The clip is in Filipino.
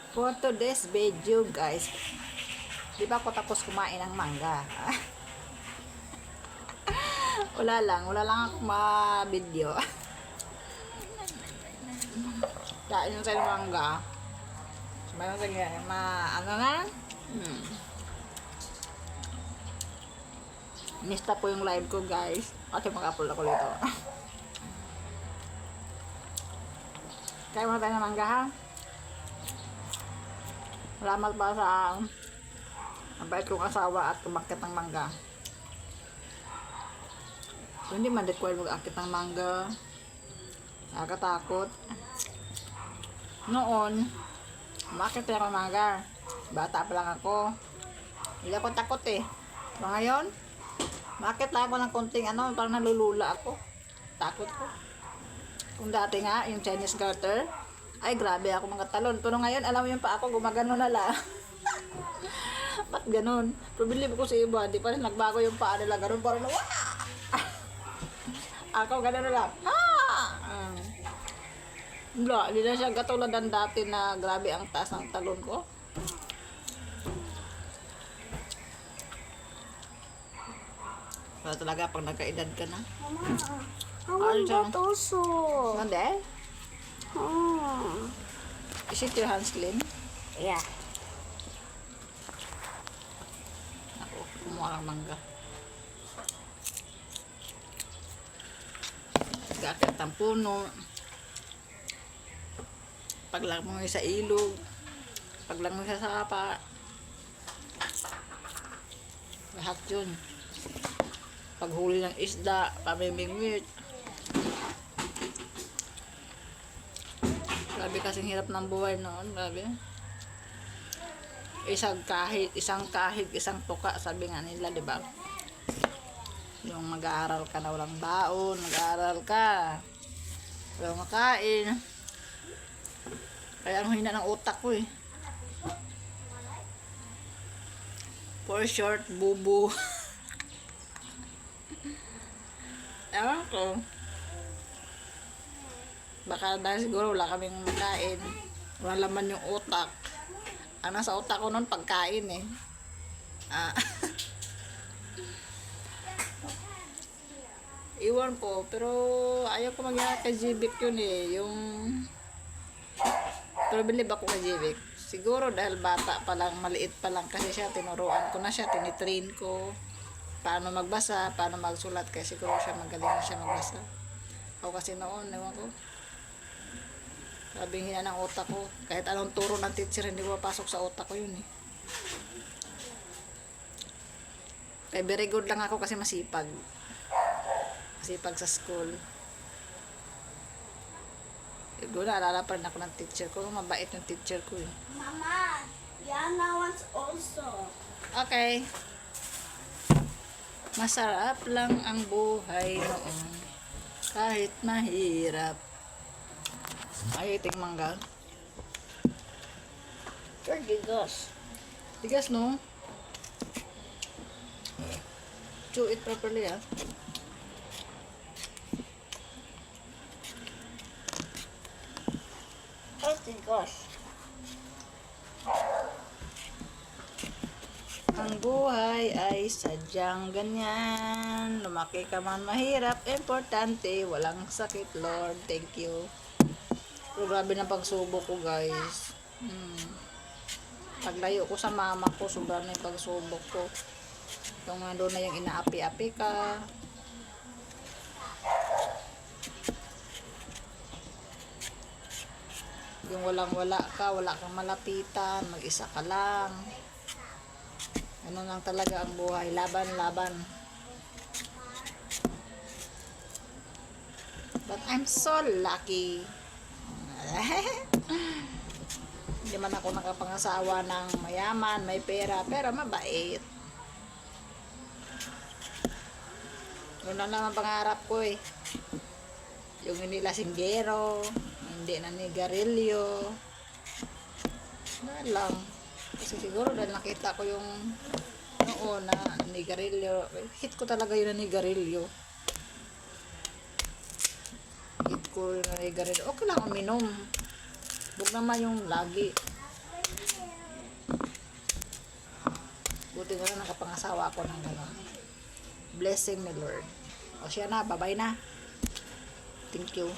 For today's video guys, di ba ako tapos kumain ng mangga? wala lang ako ma-video. Kain yung sa mangga. Mayroon sa ano na? Nista po yung live ko guys. Kasi mag-upload ako dito. Kaya mo tayo ng mangga ha? Salamat pa sa mabait kong asawa at kumakit ng mangga. So, hindi man required mag-akit ng mangga. Nakakatakot. Noon, umakit ako ng mangga. Bata pa lang ako. Hindi ako takot eh. So, ngayon, umakit lang ako ng konting parang nalulula ako. Takot ko. Kung dati nga, yung Chinese garter, ay grabe ako mga talon. Pero ngayon, alam mo yung pa ako, gumagano na lang. Ba't ganun? Pero believe ko sa iba, di pa rin nagbago yung paa nila. Ganun pa rin, wah! Ako, ganun na lang. Ha! Wala, hindi na siya katulad ng dati na grabe ang taas ng talon ko. Wala talaga pag nagkaedad ka na. Mama, I want that also. Mande? Oh. Is it your hands clean? Yeah. Ako, kumuha ng mangga. Gakit ang puno. Paglangoy sa ilog. Paglangoy sa sapa. Lahat yun. Paghuli ng isda, pamimingwit. Grabe kasing hirap ng buhay noon, grabe. Isang kahig, isang tuka, sabi nga nila, di ba? Yung mag-aaral ka na walang baon, mag-aaral ka, walang makain. Kaya ang hina ng utak ko eh. For short, bubu. Ewan ko. Baka dahil siguro wala kaming makain. Wala laman yung utak. Ang nasa utak ko nun, pagkain eh. Iwan ko, pero ayaw ko magyari kay Jibik yun eh. Pero believe ako kay Jibik. Siguro dahil bata pa lang, maliit pa lang kasi siya, tinuruan ko na siya, tinitrain ko. Paano magbasa, paano magsulat, kaya siguro siya magaling na siya magbasa. Ako kasi noon, ewan ko. Sabing hina ng utak ko. Kahit anong turo ng teacher, hindi ko papasok sa utak ko yun eh. Kaya very good lang ako kasi masipag. Masipag sa school. Siguro naalala pa rin ako ng teacher ko. Mabait yung teacher ko eh. Mama, Yana wants also. Okay. Masarap lang ang buhay noon. Kahit mahirap. Ay, iting mangga. Tigas. Tigas, no? Chew it properly, ah. Oh, tigas. Ang buhay ay sadyang ganyan. Lumaki ka man mahirap, importante, walang sakit, Lord. Thank you. Pero grabe na pagsubok ko, guys. Paglayo ko sa mama ko, sobrang na yung pagsubok ko. Yung doon na yung inaapi-api ka. Yung walang-wala ka, wala kang malapitan, mag-isa ka lang. Ano lang talaga ang buhay. Laban-laban. But I'm so lucky. Hindi man ako nakapangasawa ng mayaman, may pera, pero mabait. Yun lang naman pangarap ko eh. Yung hindi lasinggero, hindi nanigarilyo. Ano lang. Kasi siguro dahil nakita ko yung noon na nanigarilyo. Hit ko talaga yun nanigarilyo. Hit ko yung nanigarilyo. Okay lang uminom. Huwag naman yung lagi. Buti na lang nakapangasawa ako ng gano'n. Blessing ni Lord. O siya na, bye-bye na. Thank you.